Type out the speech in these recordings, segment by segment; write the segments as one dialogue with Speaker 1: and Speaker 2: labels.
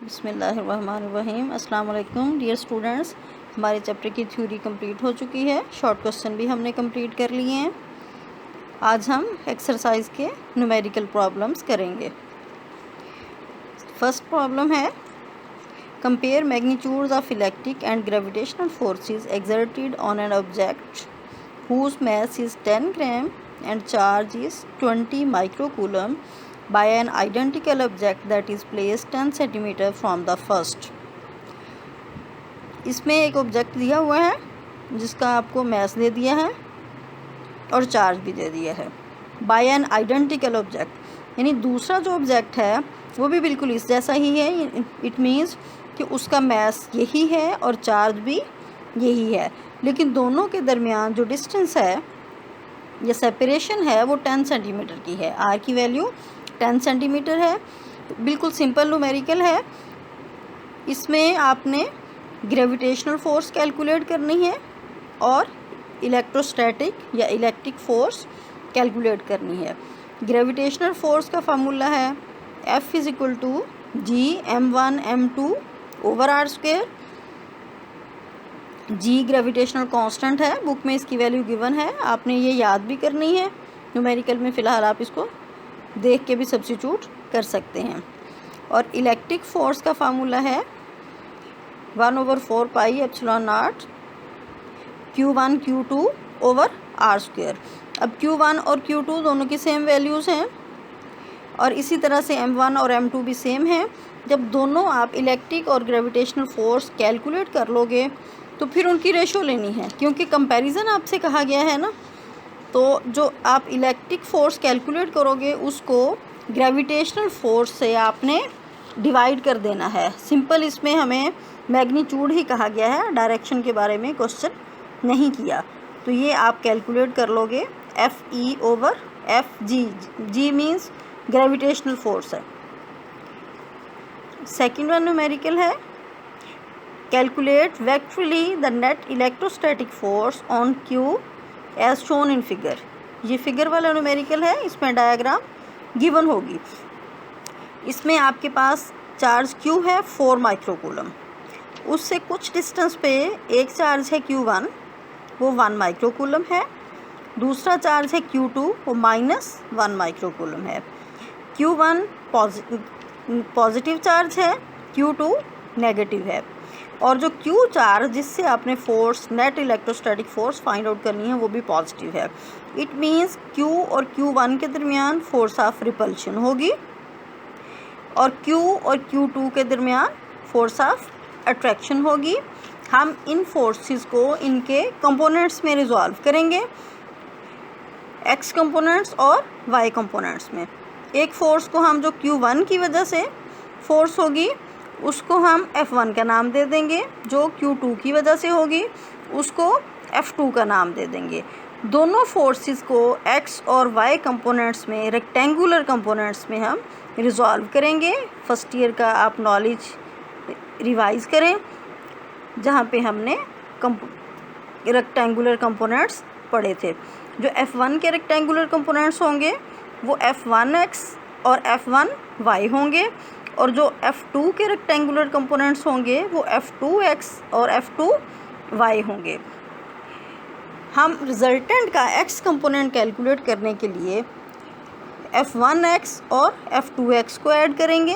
Speaker 1: बिस्मिल्लाहिर्रहमानिर्रहीम। अस्सलाम वालेकुम डियर स्टूडेंट्स। हमारे चैप्टर की थ्योरी कंप्लीट हो चुकी है, शॉर्ट क्वेश्चन भी हमने कंप्लीट कर लिए हैं। आज हम एक्सरसाइज के न्यूमेरिकल प्रॉब्लम्स करेंगे। फर्स्ट प्रॉब्लम है, compare magnitudes of electric and gravitational forces exerted on an object whose mass is 10 gram and charge is 20 microcoulomb by an identical object that is placed 10 cm from the first। इसमें एक object दिया हुआ है जिसका आपको mess दे दिया है और चार्ज भी दे दिया है। बाय एन आइडेंटिकल ऑब्जेक्ट यानी दूसरा जो ऑब्जेक्ट है वो भी बिल्कुल इस जैसा ही है। इट मीन्स कि उसका मैस यही है और चार्ज भी यही है, लेकिन दोनों के दरमियान जो डिस्टेंस है या सेपरेशन है वो 10 सेंटीमीटर की है। आर की वैल्यू 10 सेंटीमीटर है। बिल्कुल सिंपल न्यूमेरिकल है। इसमें आपने ग्रेविटेशनल फोर्स कैलकुलेट करनी है और इलेक्ट्रोस्टैटिक या इलेक्ट्रिक फोर्स कैलकुलेट करनी है। ग्रेविटेशनल फोर्स का फार्मूला है F = G(m1m2) / r²। जी ग्रेविटेशनल कांस्टेंट है, बुक में इसकी वैल्यू गिवन है, आपने ये याद भी करनी है। न्यूमेरिकल में फ़िलहाल आप इसको देख के भी सब्स्टिट्यूट कर सकते हैं। और इलेक्ट्रिक फोर्स का फार्मूला है 1/4 pi epsilon not Q1 Q2 / r²। अब Q1 और Q2 दोनों की सेम वैल्यूज़ हैं और इसी तरह से M1 और M2 भी सेम है। जब दोनों आप इलेक्ट्रिक और ग्रेविटेशनल फोर्स कैलकुलेट कर लोगे तो फिर उनकी रेशो लेनी है, क्योंकि कंपैरिजन आपसे कहा गया है ना। तो जो आप इलेक्ट्रिक फोर्स कैलकुलेट करोगे उसको ग्रेविटेशनल फोर्स से आपने डिवाइड कर देना है। सिंपल इसमें हमें मैग्नीट्यूड ही कहा गया है, डायरेक्शन के बारे में क्वेश्चन नहीं किया। तो ये आप कैलकुलेट कर लोगे Fe/Fg। G means gravitational force है। सेकेंड वन न्यूमेरिकल है, calculate vectorially the net electrostatic force on Q as shown in figure. ये फिगर वाला न्यूमेरिकल है, इसमें डायग्राम गिवन होगी। इसमें आपके पास चार्ज Q है 4 माइक्रोकूलम। उससे कुछ डिस्टेंस पे एक चार्ज है Q1, वो 1 माइक्रोकूलम है। दूसरा चार्ज है Q2, वो -1 माइक्रोकूलम है। Q1 पॉजिटिव चार्ज है, Q2 नेगेटिव है। और जो Q चार्ज जिससे आपने force net electrostatic force find out करनी है वो भी पॉजिटिव है। इट मीन्स Q और Q1 के दरमियान फोर्स ऑफ रिपल्शन होगी और Q और Q2 के दरमियान फोर्स ऑफ अट्रैक्शन होगी। हम इन फोर्सेस को इनके कंपोनेंट्स में रिजॉल्व करेंगे, X कंपोनेंट्स और Y कंपोनेंट्स में। एक फोर्स को हम जो Q1 की वजह से फोर्स होगी उसको हम F1 का नाम दे देंगे, जो Q2 की वजह से होगी उसको F2 का नाम दे देंगे। दोनों फोर्सेस को X और Y कंपोनेंट्स में, रेक्टेंगुलर कंपोनेंट्स में हम रिजॉल्व करेंगे। फर्स्ट ईयर का आप नॉलेज रिवाइज़ करें जहाँ पे हमने रेक्टेंगुलर कंपोनेंट्स पढ़े थे। जो F1 के रेक्टेंगुलर कंपोनेंट्स होंगे वो F1X और F1Y होंगे और जो F2 के रेक्टेंगुलर कंपोनेंट्स होंगे वो F2X और F2Y होंगे। हम रिजल्टेंट का X कंपोनेंट कैलकुलेट करने के लिए F1X और F2X को ऐड करेंगे।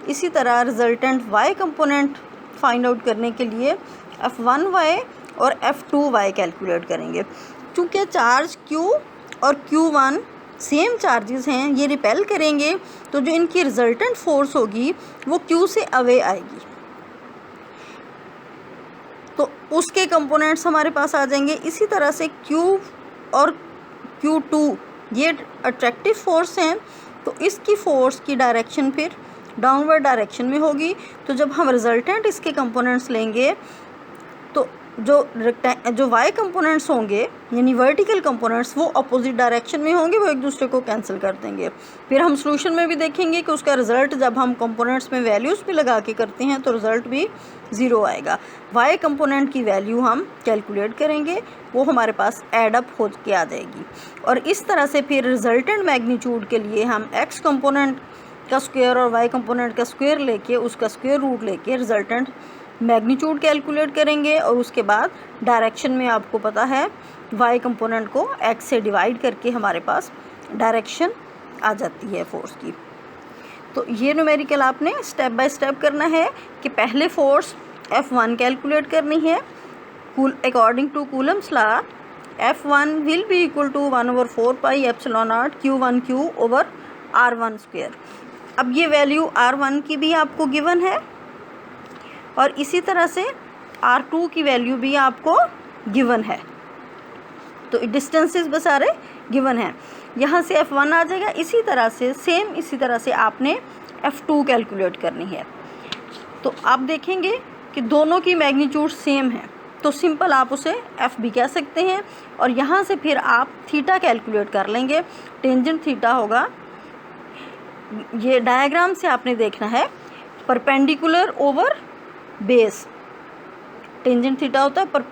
Speaker 1: इसी तरह resultant Y component find out करने के लिए F1Y और F2Y कैलकुलेट करेंगे। चूँकि चार्ज Q और Q1 सेम चार्जेस हैं, ये रिपेल करेंगे तो जो इनकी रिजल्टेंट फोर्स होगी वो Q से अवे आएगी, तो उसके कंपोनेंट्स हमारे पास आ जाएंगे। इसी तरह से Q और Q2 ये अट्रैक्टिव फोर्स हैं, तो इसकी फोर्स की डायरेक्शन फिर डाउनवर्ड डायरेक्शन में होगी। तो जब हम रिजल्टेंट इसके कंपोनेंट्स लेंगे तो जो Y कंपोनेंट्स होंगे यानी वर्टिकल कंपोनेंट्स वो अपोजिट डायरेक्शन में होंगे, वो एक दूसरे को कैंसिल कर देंगे। फिर हम सॉल्यूशन में भी देखेंगे कि उसका रिज़ल्ट जब हम कंपोनेंट्स में वैल्यूज़ भी लगा के करते हैं तो रिज़ल्ट भी 0 आएगा। Y कंपोनेंट की वैल्यू हम कैलकुलेट करेंगे, वो हमारे पास एड अप हो के आ जाएगी। और इस तरह से फिर रिजल्टेंट मैग्नीट्यूड के लिए हम X कंपोनेंट का स्क्वायर और y कंपोनेंट का स्क्वायर लेके उसका स्क्वायर रूट लेके रिजल्टेंट मैग्नीट्यूड कैलकुलेट करेंगे और उसके बाद डायरेक्शन में आपको पता है y कंपोनेंट को x से डिवाइड करके हमारे पास डायरेक्शन आ जाती है फोर्स की। तो ये न्यूमेरिकल आपने स्टेप बाय स्टेप करना है कि पहले फोर्स F1 कैलकुलेट करनी है। According to Coulomb's law F1 will be equal to 1/4 pi epsilon naught Q1Q over R1 square. अब ये वैल्यू R1 की भी आपको गिवन है और इसी तरह से R2 की वैल्यू भी आपको गिवन है। तो डिस्टेंसेस बस सारे गिवन हैं। यहाँ से F1 आ जाएगा। इसी तरह से सेम इसी तरह से आपने F2 कैलकुलेट करनी है। तो आप देखेंगे कि दोनों की मैग्नीट्यूड सेम है तो सिंपल आप उसे एफ भी कह सकते हैं और यहाँ से फिर आप थीटा कैलकुलेट कर लेंगे। टेंजेंट थीटा होगा, ये डायग्राम से आपने देखना है, perpendicular over base. Tangent theta होता है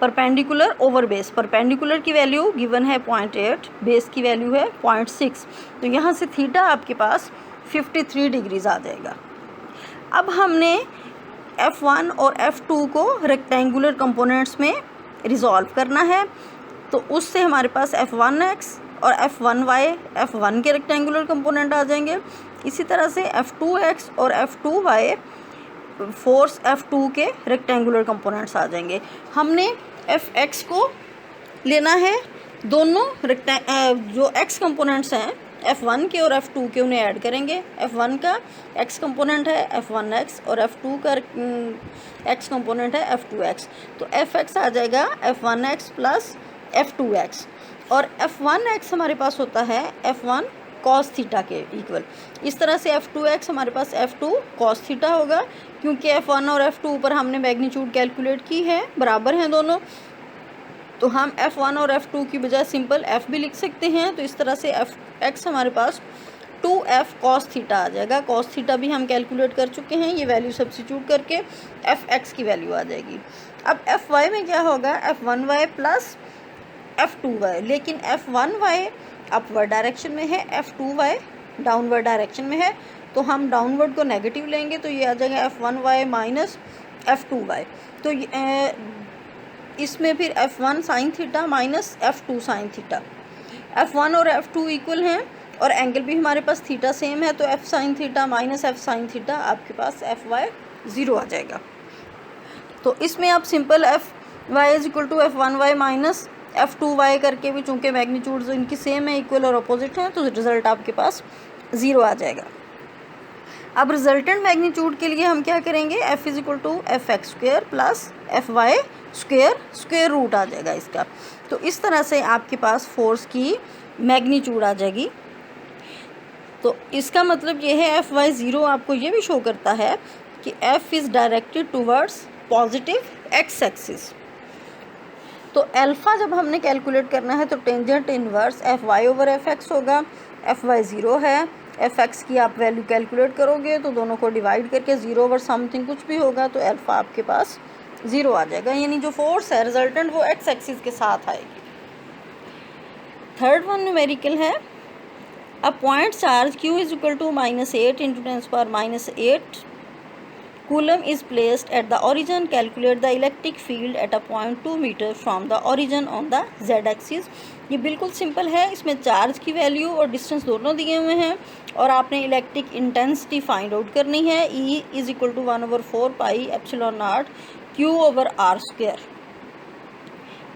Speaker 1: परपेंडिकुलर ओवर बेस। परपेंडिकुलर की वैल्यू गिवन है 0.8, बेस की वैल्यू है 0.6। तो यहाँ से थीटा आपके पास 53 डिग्रीज आ जाएगा। अब हमने F1 और F2 को रेक्टेंगुलर कंपोनेंट्स में रिजॉल्व करना है। तो उससे हमारे पास F1x और F1y F1 के रेक्टेंगुलर कंपोनेंट आ जाएंगे। इसी तरह से F2x और F2y फोर्स F2 के रेक्टेंगुलर कंपोनेंट्स आ जाएंगे। हमने Fx को लेना है, दोनों जो x कंपोनेंट्स हैं F1 के और F2 के उन्हें ऐड करेंगे। F1 का x कंपोनेंट है F1x और F2 का x कंपोनेंट है F2x। तो Fx आ जाएगा F1x प्लस F2x और F1x हमारे पास होता है F1 cos थीटा के इक्वल। इस तरह से F2x हमारे पास F2 cos थीटा होगा क्योंकि F1 और F2 पर हमने मैग्नीट्यूड कैलकुलेट की है, बराबर हैं दोनों। तो हम F1 और F2 की बजाय सिंपल F भी लिख सकते हैं। तो इस तरह से Fx हमारे पास 2F cos थीटा आ जाएगा। cos थीटा भी हम कैलकुलेट कर चुके हैं, ये वैल्यू सब्स्टिट्यूट करके Fx की वैल्यू आ जाएगी। अब Fy में क्या होगा, F1y प्लस F2y, लेकिन F1y अपवर्ड डायरेक्शन में है, F2y डाउनवर्ड डायरेक्शन में है। तो हम डाउनवर्ड को नेगेटिव लेंगे तो ये आ जाएगा F1y माइनस F2y। तो इसमें फिर F1 sign theta minus F2 sine theta. F1 और F2 इक्वल हैं और एंगल भी हमारे पास थीटा सेम है, तो F sine theta minus F sine theta आपके पास Fy 0 आ जाएगा। तो इसमें आप simple Fy is equal to F1y minus F2y करके भी, चूँकि मैग्नीट्यूड्स इनकी सेम है, इक्वल और अपोजिट हैं, तो रिजल्ट आपके पास 0 आ जाएगा। अब रिजल्टेंट मैग्नीट्यूड के लिए हम क्या करेंगे, F is equal to Fx square plus Fy square, square root आ जाएगा इसका। तो इस तरह से आपके पास फोर्स की मैग्नीट्यूड आ जाएगी। तो इसका मतलब ये है Fy 0 आपको ये भी शो करता है कि F is directed towards positive x axis. तो अल्फ़ा जब हमने कैलकुलेट करना है तो tangent inverse Fy over Fx होगा। Fy 0 है, Fx की आप वैल्यू कैलकुलेट करोगे तो दोनों को डिवाइड करके 0 ओवर समथिंग कुछ भी होगा तो अल्फ़ा आपके पास 0 आ जाएगा, यानी जो फोर्स है रिजल्टेंट वो एक्स एक्सिस के साथ आएगी। थर्ड वन न्यूमेरिकल है, a point charge Q is equal to -8 × 10⁻⁸ coulomb is placed at the origin. Calculate the electric field at a point 2 metre from the origin on the z axis. ये बिल्कुल simple है, इसमें charge की value और distance दोनों दिए हुए हैं और आपने इलेक्ट्रिक इंटेंसिटी फाइंड आउट करनी है। E is equal to 1/4 pi epsilon naught Q over R square,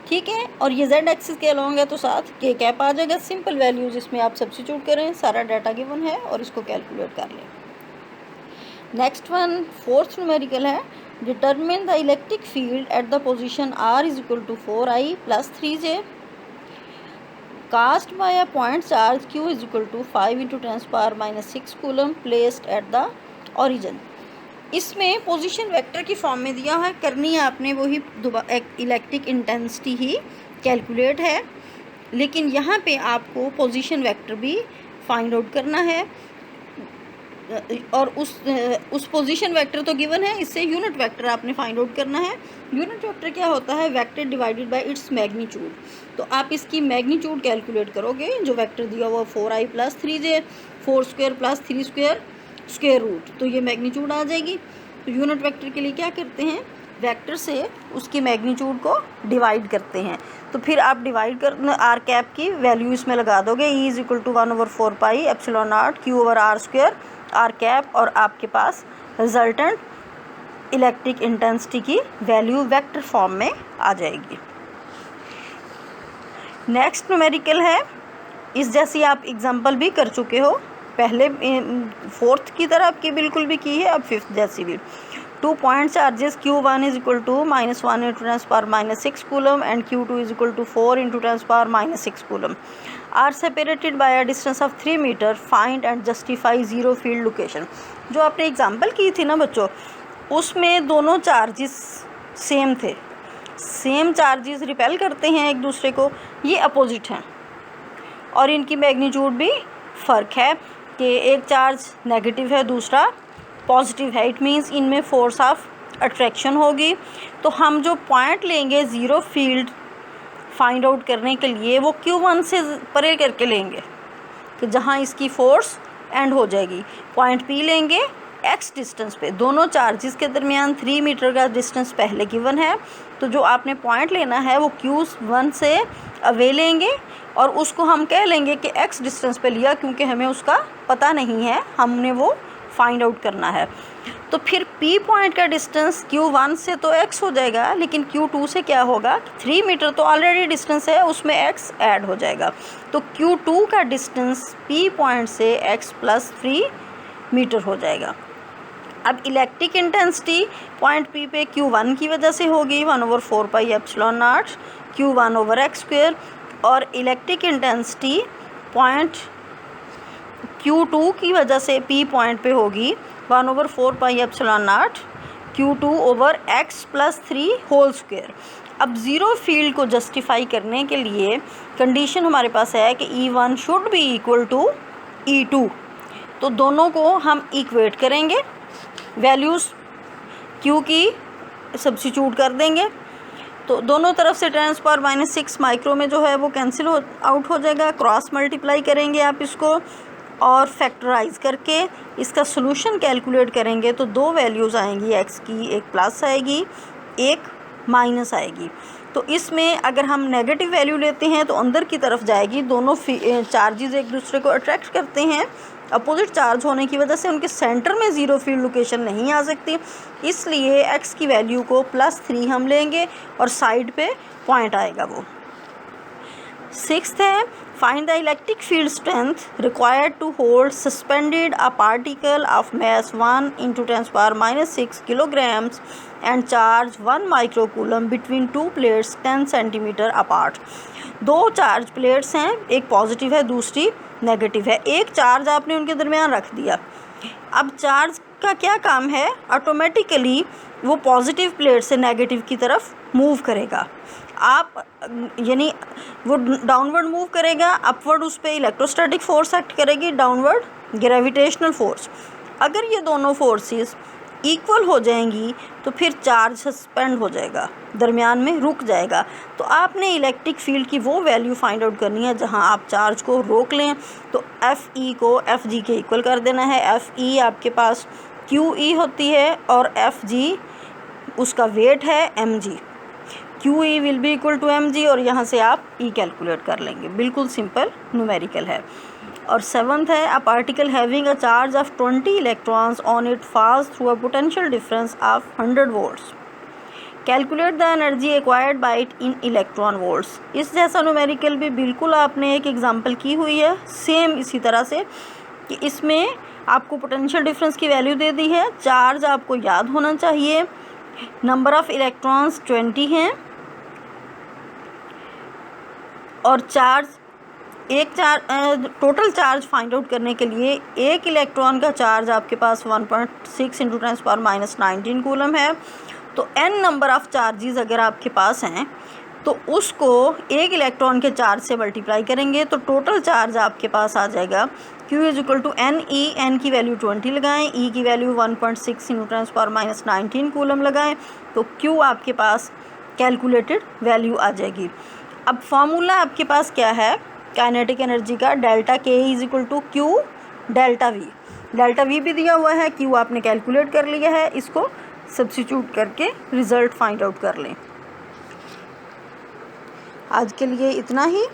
Speaker 1: ठीक है। और ये z एक्सिस के अलॉन्ग है तो साथ k कैप आ जाएगा। सिंपल वैल्यूज इसमें आप सब्स्टिट्यूट करें, सारा डाटा गिवन है और इसको कैलकुलेट कर लें। नेक्स्ट वन फोर्थ न्यूमेरिकल है, determine the electric field at the position R is equal to 4I plus 3J cast by a point charge Q is equal to 5 × 10⁻⁶ coulomb placed at the origin. इसमें position vector की form में दिया है, करनी है आपने वही electric intensity ही calculate है, लेकिन यहाँ पे आपको पोजीशन वेक्टर भी फाइंड आउट करना है। और उस पोजीशन वेक्टर तो गिवन है, इससे यूनिट वेक्टर आपने फाइंड आउट करना है। यूनिट वेक्टर क्या होता है? Vector divided by its magnitude. तो आप इसकी मैग्नीट्यूड कैलकुलेट करोगे, जो वेक्टर दिया हुआ 4i + 3j 4 square + 3 square square root, तो ये मैग्नीट्यूड आ जाएगी। तो यूनिट वेक्टर के लिए क्या करते हैं? वेक्टर से उसकी मैग्नीट्यूड को डिवाइड करते हैं। तो फिर आप डिवाइड कर आर कैप की वैल्यू इसमें लगा दोगे, E = 1/4 pi epsilon naught Q/r² r cap, और आपके पास रिजल्टेंट इलेक्ट्रिक इंटेंसिटी की वैल्यू वेक्टर फॉर्म में आ जाएगी। नेक्स्ट न्यूमेरिकल है, इस जैसी आप एग्जांपल भी कर चुके हो, पहले 4th की तरह आपकी बिल्कुल भी की है, अब 5th जैसी भी। 2 point charges Q1 = -1 × 10⁻⁻6 coulomb and Q2 = 4 × 10⁻⁻6 coulomb are separated by a distance of 3 meter. Find and justify zero field location। जो आपने एग्जांपल की थी ना बच्चों, उसमें दोनों चार्जेस सेम थे, सेम चार्जेस रिपेल करते हैं एक दूसरे को, ये अपोजिट हैं और इनकी मैग्नीट्यूड भी फ़र्क है कि एक चार्ज नेगेटिव है, दूसरा पॉजिटिव है। इट मीन्स इनमें फोर्स ऑफ अट्रैक्शन होगी। तो हम जो पॉइंट लेंगे ज़ीरो फील्ड फाइंड आउट करने के लिए, वो Q1 से परे करके लेंगे कि जहाँ इसकी फोर्स एंड हो जाएगी। पॉइंट P लेंगे x डिस्टेंस पे, दोनों चार्जेस के दरमियान 3 मीटर का डिस्टेंस पहले गिवन है, तो जो आपने पॉइंट लेना है वो Q1 से अवे लेंगे और उसको हम कह लेंगे कि x डिस्टेंस पे लिया, क्योंकि हमें उसका पता नहीं है, हमने वो फाइंड आउट करना है। तो फिर P पॉइंट का डिस्टेंस Q1 से तो x हो जाएगा, लेकिन Q2 से क्या होगा? 3 मीटर तो ऑलरेडी डिस्टेंस है, उसमें x ऐड हो जाएगा। तो Q2 का डिस्टेंस P पॉइंट से x + 3 मीटर हो जाएगा। अब इलेक्ट्रिक इंटेंसिटी पॉइंट P पे Q1 की वजह से होगी 1/4 पाई एप्सिलॉन नॉट Q1/x², और इलेक्ट्रिक इंटेंसिटी पॉइंट Q2 की वजह से P पॉइंट पे होगी 1/4 pi epsilon naught Q2/x + 3 whole square. अब ज़ीरो फील्ड को जस्टिफाई करने के लिए कंडीशन हमारे पास है कि E1 should be equal to E2। तो दोनों को हम इक्वेट करेंगे, वैल्यूज़ Q की सब्स्टिट्यूट कर देंगे, तो दोनों तरफ से 10⁻⁻6 माइक्रो में जो है वो कैंसिल आउट हो जाएगा। क्रॉस मल्टीप्लाई करेंगे आप इसको और फैक्टराइज करके इसका सोल्यूशन कैलकुलेट करेंगे, तो दो वैल्यूज़ आएंगी x की, एक प्लस आएगी, एक माइनस आएगी। तो इसमें अगर हम नेगेटिव वैल्यू लेते हैं तो अंदर की तरफ जाएगी। दोनों चार्जेस एक दूसरे को अट्रैक्ट करते हैं, अपोजिट चार्ज होने की वजह से उनके सेंटर में ज़ीरो फील्ड लोकेशन नहीं आ सकती, इसलिए x की वैल्यू को +3 हम लेंगे और साइड पे पॉइंट आएगा वो। 6th है, find the electric field strength required to hold suspended a particle of mass 1 × 10⁻⁻6 kilograms and charge 1 micro coulomb between 2 plates 10 centimetre apart. दो चार्ज प्लेट्स हैं, एक पॉजिटिव है दूसरी नेगेटिव है। एक चार्ज आपने उनके दरमियान रख दिया। अब चार्ज का क्या काम है? ऑटोमेटिकली वो पॉजिटिव प्लेट से नेगेटिव की तरफ मूव करेगा। आप यानी वो डाउनवर्ड मूव करेगा, अपवर्ड उस पर इलेक्ट्रोस्टैटिक फोर्स एक्ट करेगी, डाउनवर्ड ग्रेविटेशनल फोर्स। अगर ये दोनों फोर्सेस इक्वल हो जाएंगी तो फिर चार्ज सस्पेंड हो जाएगा, दरमियान में रुक जाएगा। तो आपने इलेक्ट्रिक फील्ड की वो वैल्यू फाइंड आउट करनी है जहां आप चार्ज को रोक लें। तो FE को FG के इक्वल कर देना है। FE आपके पास QE होती है और FG उसका वेट है mg। QE will be equal to mg और यहाँ से आप E कैलकुलेट कर लेंगे। बिल्कुल सिंपल न्यूमेरिकल है। और 7th है, a particle having a charge of 20 electrons on it falls through a potential difference of 100 volts. Calculate the energy acquired by it in electron volts. इस जैसा न्यूमेरिकल भी बिल्कुल आपने एक एग्जांपल की हुई है, सेम इसी तरह से, कि इसमें आपको पोटेंशियल डिफरेंस की वैल्यू दे दी है, चार्ज आपको याद होना चाहिए, नंबर ऑफ़ इलेक्ट्रॉन्स 20 हैं और टोटल चार्ज फाइंड आउट करने के लिए एक इलेक्ट्रॉन का चार्ज आपके पास 1.6 × 10⁻⁻19 कूलम है। तो n नंबर ऑफ़ चार्जेस अगर आपके पास हैं तो उसको एक इलेक्ट्रॉन के चार्ज से मल्टीप्लाई करेंगे तो टोटल चार्ज आपके पास आ जाएगा Q is equal to N E, N की वैल्यू 20 लगाएं, ई की वैल्यू 1.6 × 10⁻⁻19 कूलम लगाएं, तो Q आपके पास कैलकुलेटेड वैल्यू आ जाएगी। अब फॉर्मूला आपके पास क्या है काइनेटिक एनर्जी का, delta K is equal to Q delta V। Delta V भी दिया हुआ है, Q आपने कैलकुलेट कर लिया है, इसको सब्स्टिट्यूट करके रिज़ल्ट फाइंड आउट कर लें। आज के लिए इतना ही,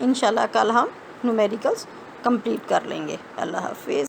Speaker 1: इंशाल्लाह कल हम न्यूमेरिकल्स कंप्लीट कर लेंगे। अल्लाह हाफिज़।